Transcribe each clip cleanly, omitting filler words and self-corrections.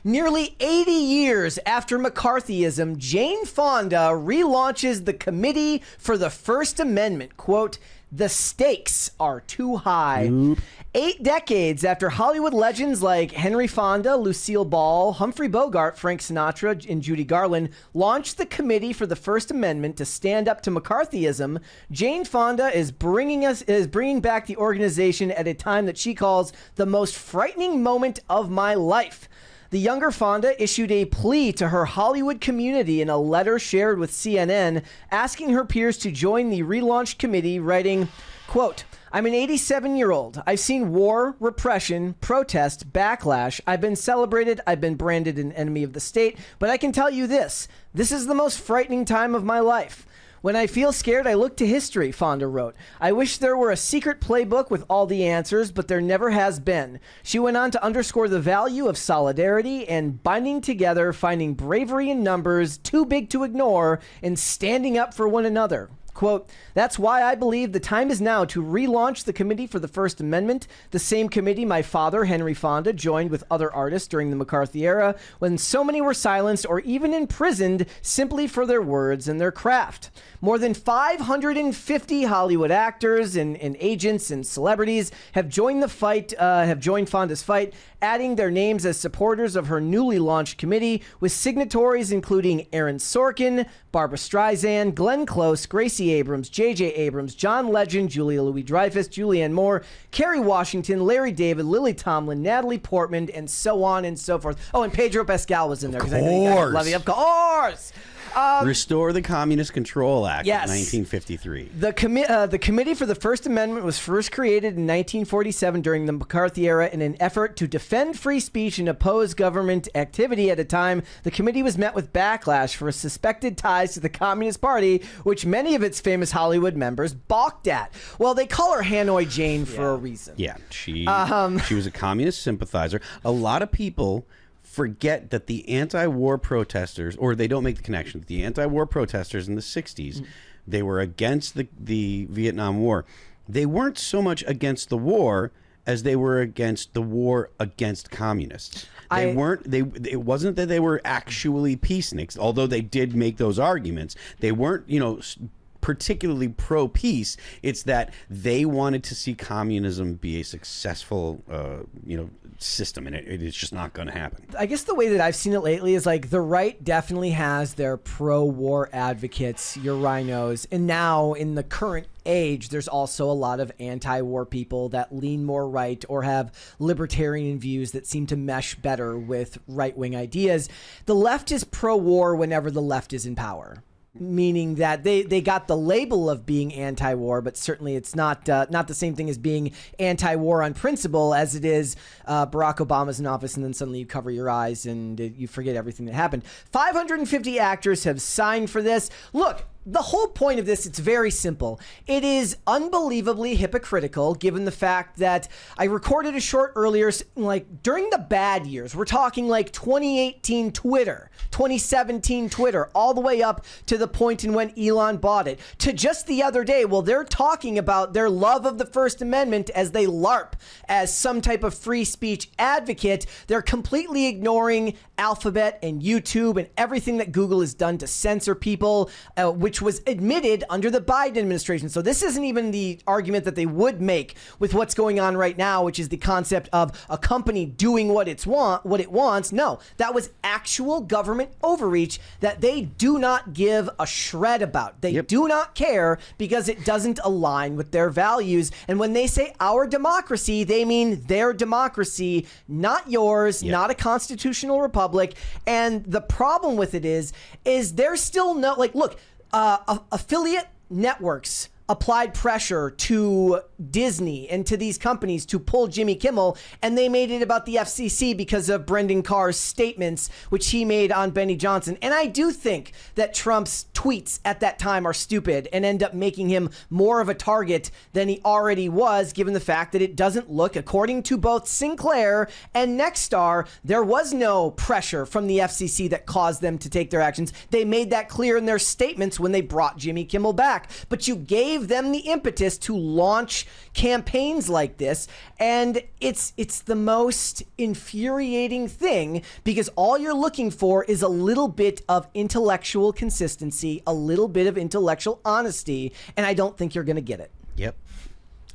Nearly 80 years after McCarthyism, Jane Fonda relaunches the Committee for the First Amendment. Quote, "The stakes are too high." Nope. 8 decades after Hollywood legends like Henry Fonda, Lucille Ball, Humphrey Bogart, Frank Sinatra, and Judy Garland launched the Committee for the First Amendment to stand up to McCarthyism, Jane Fonda is bringing back the organization at a time that she calls the most frightening moment of my life. The younger Fonda issued a plea to her Hollywood community in a letter shared with CNN, asking her peers to join the relaunched committee, writing, quote, "I'm an 87-year-old. I've seen war, repression, protest, backlash. I've been celebrated. I've been branded an enemy of the state. But I can tell you this. This is the most frightening time of my life. When I feel scared, I look to history," Fonda wrote. "I wish there were a secret playbook with all the answers, but there never has been." She went on to underscore the value of solidarity and binding together, finding bravery in numbers too big to ignore, and standing up for one another. Quote, "That's why I believe the time is now to relaunch the Committee for the First Amendment, the same committee my father, Henry Fonda, joined with other artists during the McCarthy era, when so many were silenced or even imprisoned simply for their words and their craft. More than 550 Hollywood actors and agents and celebrities have joined the fight, have joined Fonda's fight, adding their names as supporters of her newly launched committee, with signatories including Aaron Sorkin, Barbara Streisand, Glenn Close, Gracie Abrams, J.J. Abrams, John Legend, Julia Louis-Dreyfus, Julianne Moore, Kerry Washington, Larry David, Lily Tomlin, Natalie Portman, and so on and so forth. Oh, and Pedro Pascal was in there. Of I know you guys love it. Of course. Restore the Communist Control Act Yes. of 1953. The Committee for the First Amendment was first created in 1947 during the McCarthy era in an effort to defend free speech and oppose government activity. At a time, the committee was met with backlash for suspected ties to the Communist Party, which many of its famous Hollywood members balked at. Well, they call her Hanoi Jane for a reason. Yeah, she was a communist sympathizer. A lot of people forget that the anti-war protesters, or they don't make the connection, the anti-war protesters in the 60s, they were against the Vietnam War. They weren't so much against the war as they were against the war against communists. It wasn't that they were actually peaceniks, although they did make those arguments. They weren't, particularly pro-peace. It's that they wanted to see communism be a successful, system, and it is just not going to happen. I guess the way that I've seen it lately is like the right definitely has their pro-war advocates, your rhinos, and now in the current age, there's also a lot of anti-war people that lean more right or have libertarian views that seem to mesh better with right-wing ideas. The left is pro-war whenever the left is in power. Meaning that they got the label of being anti-war, but certainly it's not the same thing as being anti-war on principle as it is Barack Obama's in office and then suddenly you cover your eyes and you forget everything that happened. 550 actors have signed for this. Look, the whole point of this, it's very simple. It is unbelievably hypocritical given the fact that I recorded a short earlier, like during the bad years, we're talking like 2018 Twitter, 2017 Twitter, all the way up to the point in when Elon bought it, to just the other day. Well, they're talking about their love of the First Amendment as they LARP as some type of free speech advocate. They're completely ignoring Alphabet and YouTube and everything that Google has done to censor people, which was admitted under the Biden administration. So this isn't even the argument that they would make with what's going on right now, which is the concept of a company doing what it wants. No, that was actual government overreach that they do not give a shred about. They do not care because it doesn't align with their values. And when they say our democracy, they mean their democracy, not yours, not a constitutional republic. And the problem with it is there's still no, like, look, affiliate networks applied pressure to Disney and to these companies to pull Jimmy Kimmel, and they made it about the FCC because of Brendan Carr's statements, which he made on Benny Johnson. And I do think that Trump's tweets at that time are stupid and end up making him more of a target than he already was, given the fact that it doesn't look, according to both Sinclair and Nexstar, there was no pressure from the FCC that caused them to take their actions. They made that clear in their statements when they brought Jimmy Kimmel back. But you gave gave them the impetus to launch campaigns like this. And it's the most infuriating thing, because all you're looking for is a little bit of intellectual consistency, a little bit of intellectual honesty, and I don't think you're going to get it. Yep.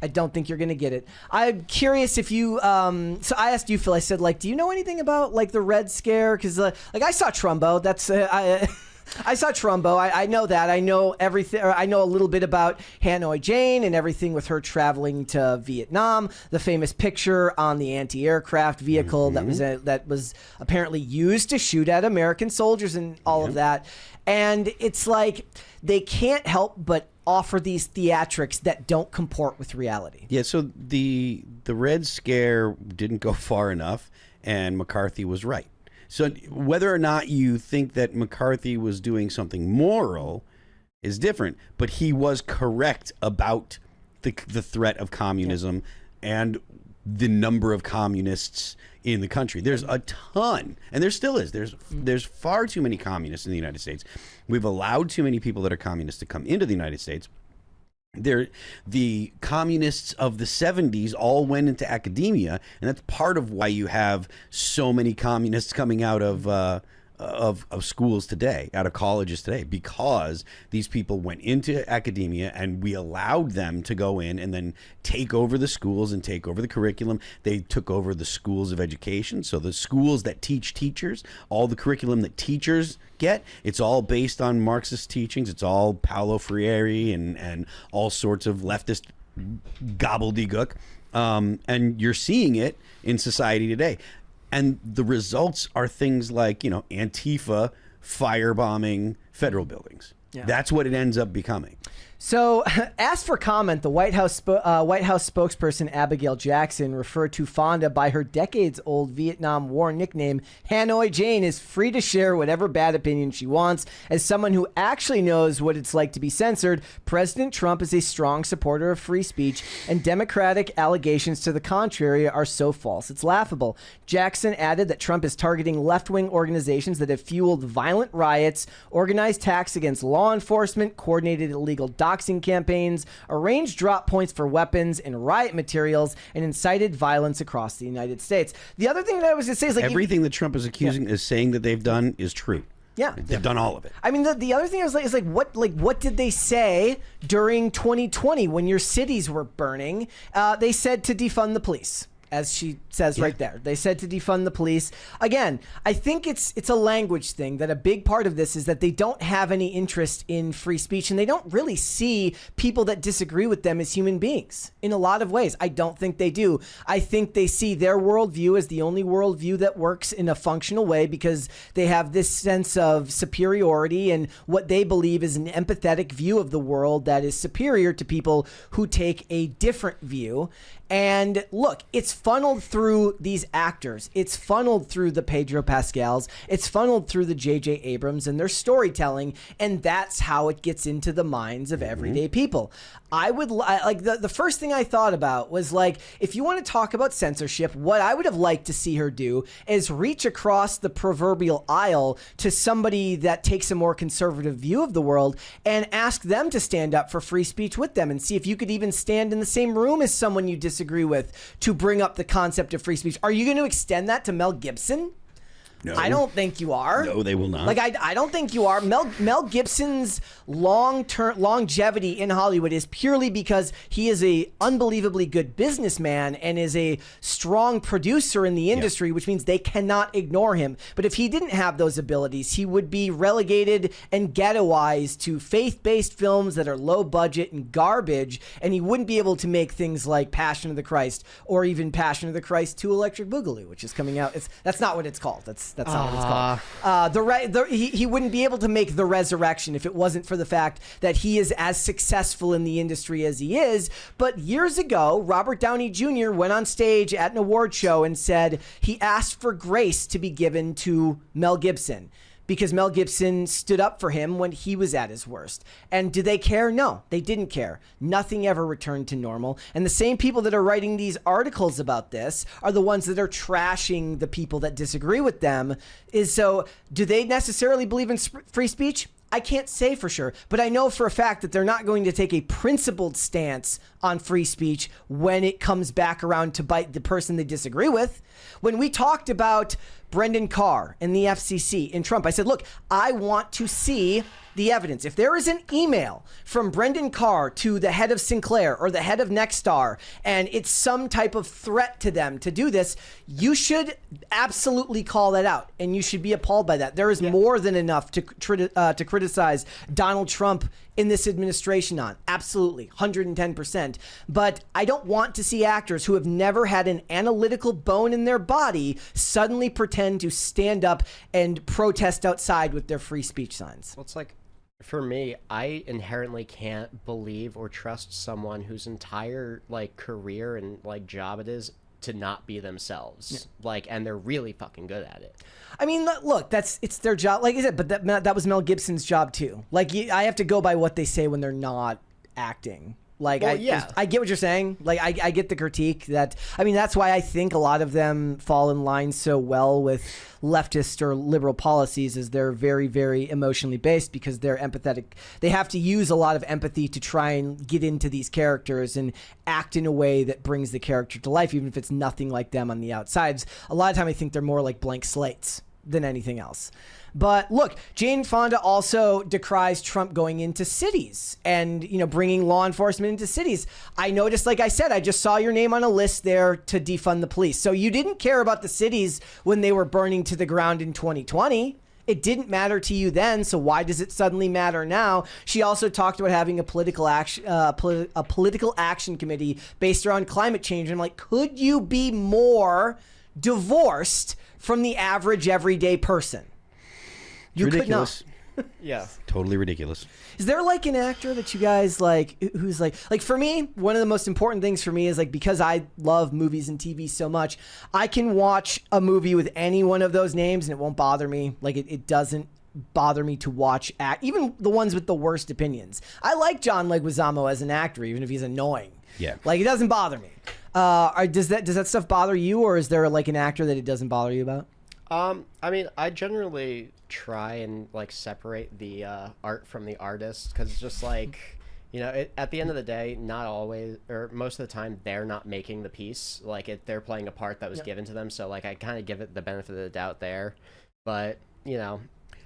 I don't think you're going to get it. I'm curious if you, so I asked you, Phil, I said, like, do you know anything about, like, the Red Scare? Because, like, I saw Trumbo. That's, I saw Trumbo. I know that. I know everything. Or I know a little bit about Hanoi Jane and everything with her traveling to Vietnam. The famous picture on the anti-aircraft vehicle that was apparently used to shoot at American soldiers and all of that. And it's like they can't help but offer these theatrics that don't comport with reality. Yeah. So the Red Scare didn't go far enough, and McCarthy was right. So whether or not you think that McCarthy was doing something moral is different, but he was correct about the threat of communism and the number of communists in the country. There's a ton, and there still is. There's far too many communists in the United States. We've allowed too many people that are communists to come into the United States. The communists of the 70s all went into academia, and that's part of why you have so many communists coming out of schools today, out of colleges today, because these people went into academia and we allowed them to go in and then take over the schools and take over the curriculum. They took over the schools of education. So the schools that teach teachers, all the curriculum that teachers get, it's all based on Marxist teachings. It's all Paulo Freire and all sorts of leftist gobbledygook. And you're seeing it in society today. And the results are things like, Antifa firebombing federal buildings. Yeah. That's what it ends up becoming. So, asked for comment, the White House spokesperson Abigail Jackson referred to Fonda by her decades-old Vietnam War nickname. Hanoi Jane is free to share whatever bad opinion she wants. As someone who actually knows what it's like to be censored, President Trump is a strong supporter of free speech, and Democratic allegations to the contrary are so false it's laughable. Jackson added that Trump is targeting left-wing organizations that have fueled violent riots, organized attacks against law enforcement, coordinated illegal doxing campaigns, arranged drop points for weapons and riot materials, and incited violence across the United States. The other thing that I was going to say is, like, everything that Trump is accusing is saying that they've done is true. Yeah, they've done all of it. I mean, the other thing is what did they say during 2020 when your cities were burning? They said to defund the police. As she says right there. They said to defund the police. Again, I think it's a language thing, that a big part of this is that they don't have any interest in free speech, and they don't really see people that disagree with them as human beings in a lot of ways. I don't think they do. I think they see their worldview as the only worldview that works in a functional way, because they have this sense of superiority and what they believe is an empathetic view of the world that is superior to people who take a different view. And look, it's funneled through these actors. It's funneled through the Pedro Pascals. It's funneled through the J.J. Abrams and their storytelling. And that's how it gets into the minds of everyday people. I would like the first thing I thought about was, like, if you want to talk about censorship, what I would have liked to see her do is reach across the proverbial aisle to somebody that takes a more conservative view of the world and ask them to stand up for free speech with them, and see if you could even stand in the same room as someone you disagree with to bring up the concept of free speech. Are you going to extend that to Mel Gibson? No. I don't think you are. No, they will not. Like, I don't think you are. Mel Gibson's longevity in Hollywood is purely because he is a unbelievably good businessman and is a strong producer in the industry, which means they cannot ignore him. But if he didn't have those abilities, he would be relegated and ghettoized to faith-based films that are low budget and garbage, and he wouldn't be able to make things like Passion of the Christ or even Passion of the Christ 2 Electric Boogaloo, which is coming out. That's not what it's called. That's not what it's called. He wouldn't be able to make The Resurrection if it wasn't for the fact that he is as successful in the industry as he is. But years ago, Robert Downey Jr. went on stage at an award show and said he asked for grace to be given to Mel Gibson, because Mel Gibson stood up for him when he was at his worst. And did they care? No, they didn't care. Nothing ever returned to normal. And the same people that are writing these articles about this are the ones that are trashing the people that disagree with them. So do they necessarily believe in free speech? I can't say for sure, but I know for a fact that they're not going to take a principled stance on free speech when it comes back around to bite the person they disagree with. When we talked about Brendan Carr and the FCC and Trump, I said, look, I want to see the evidence. If there is an email from Brendan Carr to the head of Sinclair or the head of Nexstar, and it's some type of threat to them to do this, you should absolutely call that out, and you should be appalled by that. There is more than enough to criticize Donald Trump in this administration on. Absolutely, 110%. But I don't want to see actors who have never had an analytical bone in their body suddenly pretend to stand up and protest outside with their free speech signs. Well, it's like, for me, I inherently can't believe or trust someone whose entire like career and like job it is to not be themselves. Like, and they're really fucking good at it. I mean, look, it's their job, like I said, but that was Mel Gibson's job too. Like, I have to go by what they say when they're not acting. Like, well, I get what you're saying. Like, I get the critique that, I mean, that's why I think a lot of them fall in line so well with leftist or liberal policies, is they're very, very emotionally based because they're empathetic. They have to use a lot of empathy to try and get into these characters and act in a way that brings the character to life, even if it's nothing like them on the outsides. A lot of time I think they're more like blank slates than anything else. But look, Jane Fonda also decries Trump going into cities and, you know, bringing law enforcement into cities. I noticed, like I said, I just saw your name on a list there to defund the police. So you didn't care about the cities when they were burning to the ground in 2020. It didn't matter to you then, so why does it suddenly matter now? She also talked about having a political action, a political action committee based around climate change. And I'm like, could you be more divorced from the average everyday person? You ridiculous. could not. Yeah. Totally ridiculous. Is there like an actor that you guys like who's like for me, one of the most important things for me is like, because I love movies and TV so much, I can watch a movie with any one of those names and it won't bother me. Like it doesn't bother me to watch even the ones with the worst opinions. I like John Leguizamo as an actor, even if he's annoying. Yeah. Like, it doesn't bother me. Does that stuff bother you, or is there like an actor that it doesn't bother you about? I mean, I generally try and like separate the art from the artist, because it's just like, you know, at the end of the day, not always, or most of the time, they're not making the piece. Like, they're playing a part that was given to them, so like I kind of give it the benefit of the doubt there. But you know,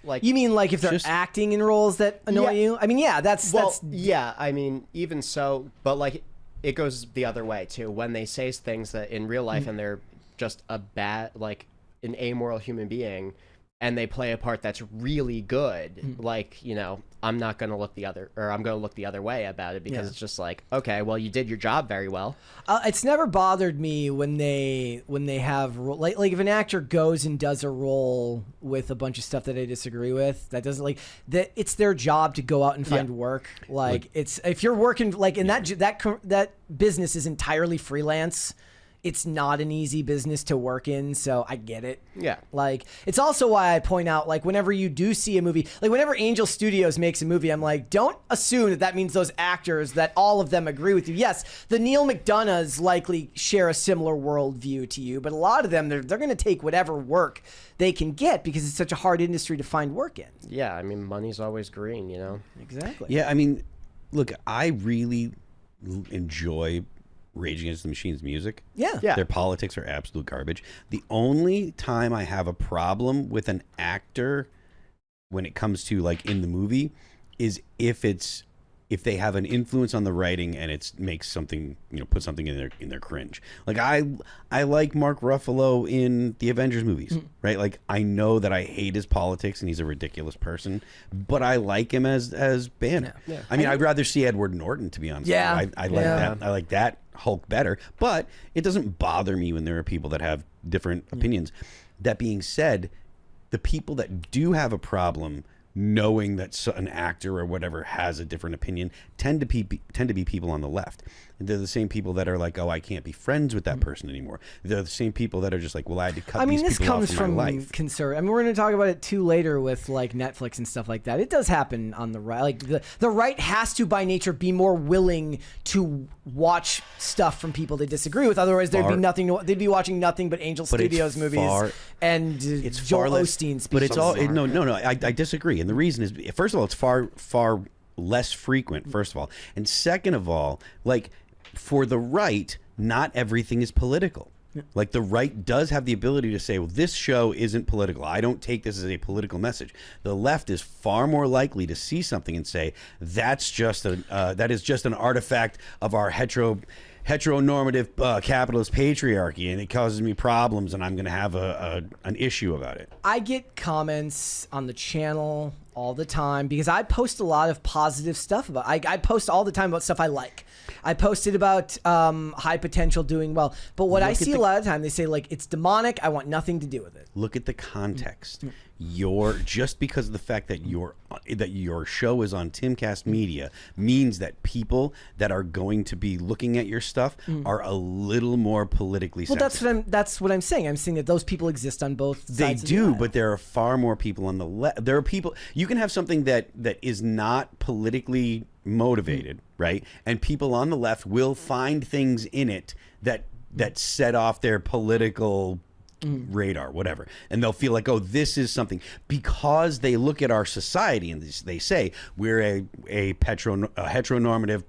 like, you mean like if they're acting in roles that annoy you? I mean, yeah, that's yeah. I mean, even so, but like it goes the other way too. When they say things that in real life and they're just a bad, like an amoral human being, and they play a part that's really good, like, you know, I'm not going to look the other, or I'm going to look the other way about it, because it's just like, okay, well, you did your job very well. It's never bothered me when they have like if an actor goes and does a role with a bunch of stuff that I disagree with, that doesn't, like, that it's their job to go out and find work. Like it's, if you're working like in that business is entirely freelance. It's not an easy business to work in, so I get it. Yeah. Like, it's also why I point out, like, whenever you do see a movie, like, whenever Angel Studios makes a movie, I'm like, don't assume that that means those actors, that all of them agree with you. Yes, the Neil McDonoughs likely share a similar worldview to you, but a lot of them, they're going to take whatever work they can get, because it's such a hard industry to find work in. Yeah, I mean, money's always green, you know? Exactly. Yeah, I mean, look, I really enjoy Rage Against the Machine's music. Yeah. Their politics are absolute garbage. The only time I have a problem with an actor when it comes to like in the movie is if they have an influence on the writing and it makes something, you know, put something in their cringe. Like I like Mark Ruffalo in the Avengers movies, right? Like, I know that I hate his politics and he's a ridiculous person, but I like him as Banner. Yeah. I mean, I'd rather see Edward Norton, to be honest. Yeah. I like that. I like that Hulk better, but it doesn't bother me when there are people that have different opinions. That being said, the people that do have a problem knowing that an actor or whatever has a different opinion tend to be people on the left. They're the same people that are like, oh, I can't be friends with that person anymore. They're the same people that are just like, well, I had to cut these people off from my life. Conservative. I mean, we're going to talk about it too later with like Netflix and stuff like that. It does happen on the right. Like the right has to by nature be more willing to watch stuff from people they disagree with. Otherwise, there'd be nothing. They'd be watching nothing but Angel Studios movies and Joel Osteen speeches. But it's all no. I disagree, and the reason is, first of all, it's far less frequent. First of all, and second of all, like for the right, not everything is political. Like the right does have the ability to say, well, this show isn't political. I don't take this as a political message. The left is far more likely to see something and say, that is just an artifact of our heteronormative capitalist patriarchy, and it causes me problems, and I'm going to have an issue about it. I get comments on the channel all the time because I post a lot of positive stuff about. I post all the time about stuff I like. I posted about high potential doing well, but what I see a lot of the time, they say like it's demonic. I want nothing to do with it. Look at the context. Just because of the fact that your show is on Timcast Media means that people that are going to be looking at your stuff are a little more politically sensitive. Well, that's what I'm saying. I'm saying that those people exist on both sides. They do, but there are far more people on the left. There are people. You can have something that is not politically motivated, right? And people on the left will find things in it that set off their political radar, whatever, and they'll feel like, oh, this is something, because they look at our society and they say we're a heteronormative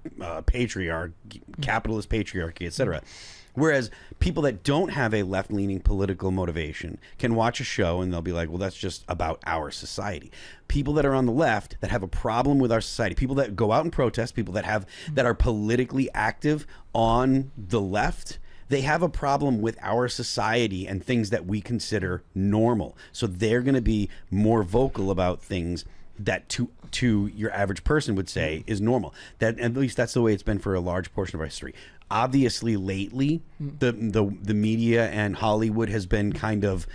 capitalist patriarchy, etc. Whereas people that don't have a left-leaning political motivation can watch a show and they'll be like, well, that's just about our society. People that are on the left that have a problem with our society, people that go out and protest, people that are politically active on the left, they have a problem with our society and things that we consider normal. So they're going to be more vocal about things that to your average person would say is normal. That, at least that's the way it's been for a large portion of our history. Obviously, lately, the media and Hollywood has been kind of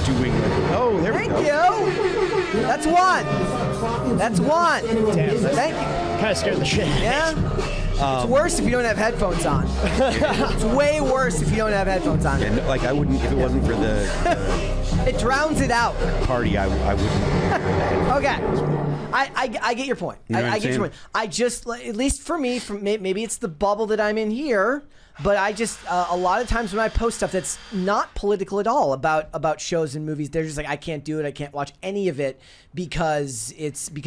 doing like, oh, there we go. Thank you. That's one. Damn, Thank you. Kind of scared the shit. Yeah. It's worse if you don't have headphones on. It's way worse if you don't have headphones on. And like I wouldn't, if it wasn't for the it drowns it out. Party, I wouldn't. Okay. I get your point. You know I get your point. I just, at least for me, maybe it's the bubble that I'm in here, but I just, a lot of times when I post stuff that's not political at all about shows and movies, they're just like, I can't do it. I can't watch any of it because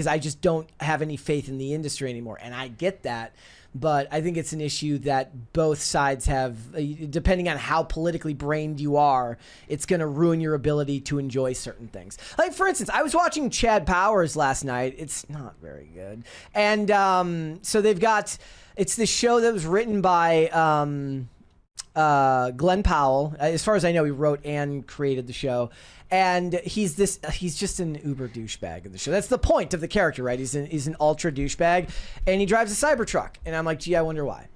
I just don't have any faith in the industry anymore. And I get that. But I think it's an issue that both sides have, depending on how politically brained you are, it's going to ruin your ability to enjoy certain things. Like, for instance, I was watching Chad Powers last night. It's not very good. And so they've got, it's this show that was written by Glenn Powell. As far as I know, he wrote and created the show. And he's just an uber douchebag in the show. That's the point of the character, right? He's an ultra douchebag, and he drives a Cybertruck. And I'm like, gee, I wonder why.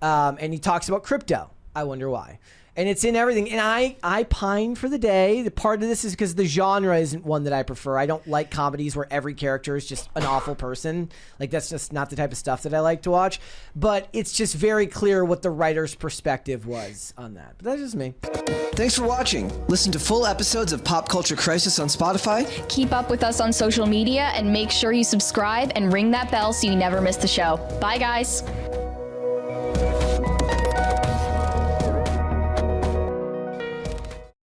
And he talks about crypto. I wonder why. And it's in everything. And I pine for the day. The part of this is because the genre isn't one that I prefer. I don't like comedies where every character is just an awful person. Like, that's just not the type of stuff that I like to watch. But it's just very clear what the writer's perspective was on that. But that's just me. Thanks for watching. Listen to full episodes of Pop Culture Crisis on Spotify. Keep up with us on social media and make sure you subscribe and ring that bell so you never miss the show. Bye, guys.